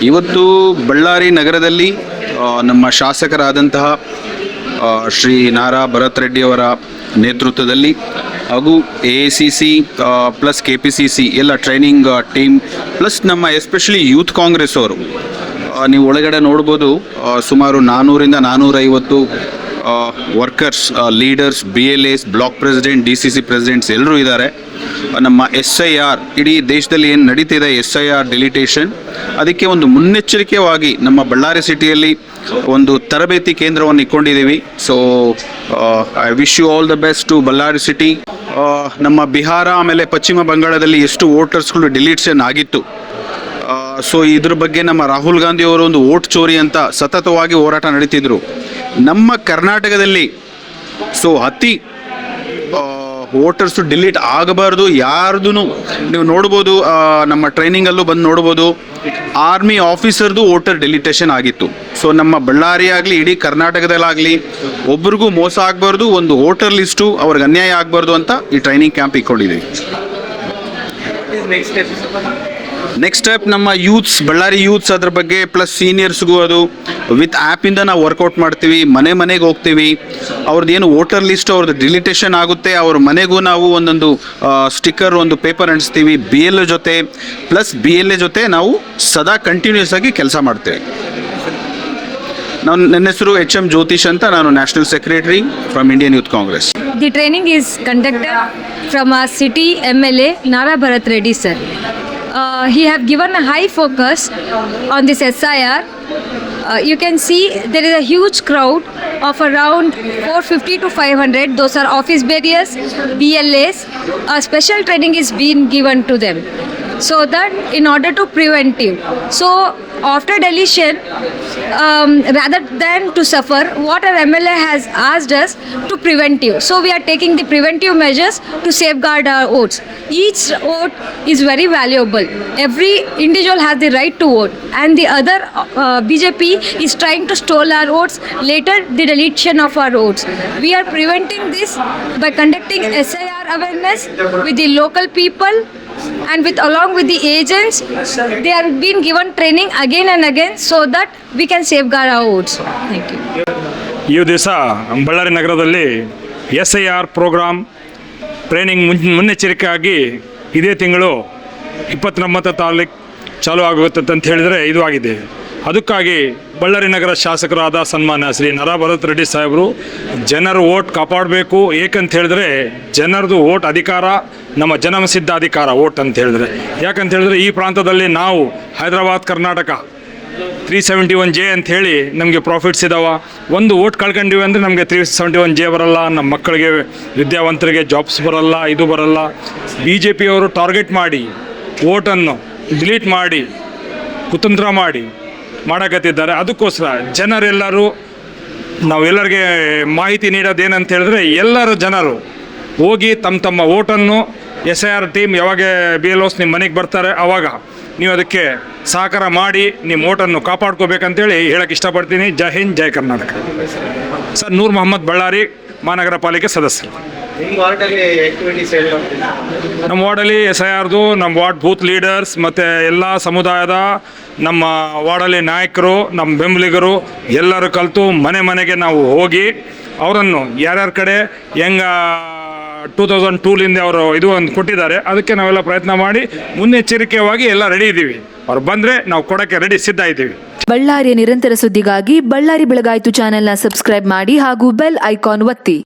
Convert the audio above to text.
ಇವತ್ತು ಬಳ್ಳಾರಿ ನಗರದಲ್ಲಿ ನಮ್ಮ ಶಾಸಕರಾದಂತಹ ಶ್ರೀ ನಾರಾ ಭರತ್ ರೆಡ್ಡಿ ಅವರ ನೇತೃತ್ವದಲ್ಲಿ ಹಾಗೂ AICC ಪ್ಲಸ್ KPCC ಎಲ್ಲ ಟ್ರೈನಿಂಗ್ ಟೀಮ್ ಪ್ಲಸ್ ನಮ್ಮ ಎಸ್ಪೆಷಲಿ ಯೂತ್ ಕಾಂಗ್ರೆಸ್ ಅವರು ನೀವು ಒಳಗಡೆ ನೋಡ್ಬೋದು ಸುಮಾರು 400ರಿಂದ 450 workers, leaders, BLAs, block president, DCC presidents ಎಲ್ಲರೂ ಇದ್ದಾರೆ. ನಮ್ಮ SIR ಇಡೀ ದೇಶದಲ್ಲಿ ಏನು ನಡೀತಿದೆ SIR ಡಿಲಿಟೇಷನ್, ಅದಕ್ಕೆ ಒಂದು ಮುನ್ನೆಚ್ಚರಿಕೆಯಾಗಿ ನಮ್ಮ ಬಳ್ಳಾರಿ ಸಿಟಿಯಲ್ಲಿ ಒಂದು ತರಬೇತಿ ಕೇಂದ್ರವನ್ನು ಇಟ್ಕೊಂಡಿದ್ದೀವಿ. So I wish you all the best to Ballari city. ನಮ್ಮ ಬಿಹಾರ ಆಮೇಲೆ ಪಶ್ಚಿಮ ಬಂಗಾಳದಲ್ಲಿ ಎಷ್ಟು ವೋಟರ್ಸ್ಗಳು ಡಿಲೀಟ್ಷನ್ ಆಗಿತ್ತು, ಸೊ ಇದ್ರ ಬಗ್ಗೆ ನಮ್ಮ ರಾಹುಲ್ ಗಾಂಧಿ ಅವರು ಒಂದು ವೋಟ್ ಚೋರಿ ಅಂತ ಸತತವಾಗಿ ಹೋರಾಟ ನಡೀತಿದ್ರು. ನಮ್ಮ ಕರ್ನಾಟಕದಲ್ಲಿ ಸೊ ಅತಿ ವೋಟರ್ಸು ಡಿಲೀಟ್ ಆಗಬಾರ್ದು ಯಾರ್ದು. ನೀವು ನೋಡ್ಬೋದು, ನಮ್ಮ ಟ್ರೈನಿಂಗಲ್ಲೂ ಬಂದು ನೋಡ್ಬೋದು, ಆರ್ಮಿ ಆಫೀಸರ್ದು ವೋಟರ್ ಡಿಲಿಟೇಷನ್ ಆಗಿತ್ತು. ಸೊ ನಮ್ಮ ಬಳ್ಳಾರಿ ಆಗಲಿ ಇಡೀ ಕರ್ನಾಟಕದಲ್ಲಾಗಲಿ ಒಬ್ರಿಗೂ ಮೋಸ ಆಗಬಾರ್ದು, ಒಂದು ವೋಟರ್ ಲಿಸ್ಟು ಅವ್ರಿಗೆ ಅನ್ಯಾಯ ಆಗಬಾರ್ದು ಅಂತ ಈ ಟ್ರೈನಿಂಗ್ ಕ್ಯಾಂಪ್ ಇಟ್ಕೊಂಡಿದ್ದೀವಿ. ನೆಕ್ಸ್ಟ್ ಸ್ಟೆಪ್ ನಮ್ಮ ಯೂತ್ಸ್, ಬಳ್ಳಾರಿ ಯೂತ್ಸ್ ಅದ್ರ ಬಗ್ಗೆ ಪ್ಲಸ್ ಸೀನಿಯರ್ಸ್ಗೂ ಅದು ವಿತ್ ಆ್ಯಪಿಂದ ನಾವು ವರ್ಕೌಟ್ ಮಾಡ್ತೀವಿ. ಮನೆಗೆ ಹೋಗ್ತೀವಿ, ಅವ್ರದ್ದು ಏನು ವೋಟರ್ ಲಿಸ್ಟ್ ಅವ್ರದ್ದು ಡಿಲಿಟೇಷನ್ ಆಗುತ್ತೆ, ಅವ್ರ ಮನೆಗೂ ನಾವು ಒಂದೊಂದು ಸ್ಟಿಕ್ಕರ್, ಒಂದು ಪೇಪರ್ ಅಂಟಿಸ್ತೀವಿ. BLA ಜೊತೆ ಪ್ಲಸ್ BLA ಜೊತೆ ನಾವು ಸದಾ ಕಂಟಿನ್ಯೂಸ್ ಆಗಿ ಕೆಲಸ ಮಾಡ್ತೇವೆ. ನನ್ನ ಹೆಸರು HM ಜ್ಯೋತಿಷ್ ಅಂತ, ನಾನು national secretary from Indian youth Congress. The training is conducted from our city MLA Nara Bharat Reddy sir. He have given a high focus on this SIR. You can see there is a huge crowd of around 450 to 500. Those are office bearers, BLAs. A special training is being given to them so that in order to preventive. So after deletion, rather than to suffer, what our MLA has asked us to preventive. So we are taking the preventive measures to safeguard our votes. Each vote is very valuable. Every individual has the right to vote, and the other BJP is trying to stole our votes, later the deletion of our votes. We are preventing this by conducting SIR awareness with the local people and with along with the agents. They are being given training again and again so that we can safeguard our votes. Thank you. ಈ ದಿವಸ ಬಳ್ಳಾರಿ ನಗರದಲ್ಲಿ SIR program training ಮುನ್ನೆಚ್ಚರಿಕೆಯಾಗಿ ಇದೇ ತಿಂಗಳು 29 ತಾರೀಕು ಚಾಲೂ ಆಗುತ್ತೆ ಅಂತ ಹೇಳಿದರೆ ಇದು ಆಗಿದೆ. ಅದಕ್ಕಾಗಿ ಬಳ್ಳಾರಿ ನಗರ ಶಾಸಕರಾದ ಸನ್ಮಾನ್ಯ ಶ್ರೀ ನಾರಾ ಭರತ್ ರೆಡ್ಡಿ ಸಾಹೇಬರು ಜನರ ವೋಟ್ ಕಾಪಾಡಬೇಕು. ಏಕಂತ ಹೇಳಿದ್ರೆ ಜನರದು ವೋಟ್ ಅಧಿಕಾರ ನಮ್ಮ ಜನ್ಮಸಿದ್ಧ ಅಧಿಕಾರ ವೋಟ್ ಅಂತ ಹೇಳಿದ್ರೆ. ಯಾಕಂತ ಹೇಳಿದ್ರೆ ಈ ಪ್ರಾಂತದಲ್ಲಿ ನಾವು ಹೈದರಾಬಾದ್ ಕರ್ನಾಟಕ 371J ಅಂತ ಹೇಳಿ ನಮಗೆ ಪ್ರಾಫಿಟ್ಸ್ ಇದ್ದಾವೆ. ಒಂದು ವೋಟ್ ಕಳ್ಕೊಂಡಿವಿ ಅಂದರೆ ನಮಗೆ 371J ಬರಲ್ಲ, ನಮ್ಮ ಮಕ್ಕಳಿಗೆ ವಿದ್ಯಾವಂತರಿಗೆ ಜಾಬ್ಸ್ ಬರಲ್ಲ, ಇದು ಬರಲ್ಲ. BJP ಅವರು ಟಾರ್ಗೆಟ್ ಮಾಡಿ ವೋಟನ್ನು ಡಿಲೀಟ್ ಮಾಡಿ ಕುತಂತ್ರ ಮಾಡಕತ್ತಿದ್ದಾರೆ. ಅದಕ್ಕೋಸ್ಕರ ಜನರೆಲ್ಲರೂ ನಾವೆಲ್ಲರಿಗೆ ಮಾಹಿತಿ ನೀಡೋದೇನಂತ ಹೇಳಿದ್ರೆ, ಎಲ್ಲರೂ ಜನರು ಹೋಗಿ ತಮ್ಮ ವೋಟನ್ನು SIR ಟೀಮ್ ಯಾವಾಗ BLOs ನಿಮ್ಮ ಮನೆಗೆ ಬರ್ತಾರೆ ಆವಾಗ ನೀವು ಅದಕ್ಕೆ ಸಹಕಾರ ಮಾಡಿ ನಿಮ್ಮ ವೋಟನ್ನು ಕಾಪಾಡ್ಕೋಬೇಕಂತೇಳಿ ಹೇಳಕ್ಕೆ ಇಷ್ಟಪಡ್ತೀನಿ. ಜೈ ಹಿಂದ್, ಜೈ ಕರ್ನಾಟಕ. ಸರ್ ನೂರ್ ಮೊಹಮ್ಮದ್, ಬಳ್ಳಾರಿ ಮಹಾನಗರ ಪಾಲಿಕೆ ಸದಸ್ಯರು. ನಮ್ಮ ವಾರ್ಡಲ್ಲಿ SIRದು ನಮ್ಮ ವಾರ್ಡ್ ಬೂತ್ ಲೀಡರ್ಸ್ ಮತ್ತು ಎಲ್ಲ ಸಮುದಾಯದ ನಮ್ಮ ವಾರ್ಡಲ್ಲಿ ನಾಯಕರು, ನಮ್ಮ ಬೆಂಬಲಿಗರು ಎಲ್ಲರೂ ಕಲಿತು ಮನೆಗೆ ನಾವು ಹೋಗಿ ಅವರನ್ನು ಯಾರ್ಯಾರ ಕಡೆ ಹೆಂಗೆ 2002ಲಿಂದ ಅವರು ಇದು ಒಂದು ಕೊಟ್ಟಿದ್ದಾರೆ, ಅದಕ್ಕೆ ನಾವೆಲ್ಲ ಪ್ರಯತ್ನ ಮಾಡಿ ಮುನ್ನೆಚ್ಚರಿಕೆಯಾಗಿ ಎಲ್ಲ ರೆಡಿ ಇದ್ದೀವಿ. ಅವ್ರು ಬಂದರೆ ನಾವು ಕೊಡೋಕ್ಕೆ ರೆಡಿ ಸಿದ್ಧ ಇದ್ದೀವಿ. ಬಳ್ಳಾರಿಯ ನಿರಂತರ ಸುದ್ದಿಗಾಗಿ ಬಳ್ಳಾರಿ ಬೆಳಗಾಯಿತು ಚಾನೆಲ್ನ ಸಬ್ಸ್ಕ್ರೈಬ್ ಮಾಡಿ ಹಾಗೂ ಬೆಲ್ ಐಕಾನ್ ಒತ್ತಿ.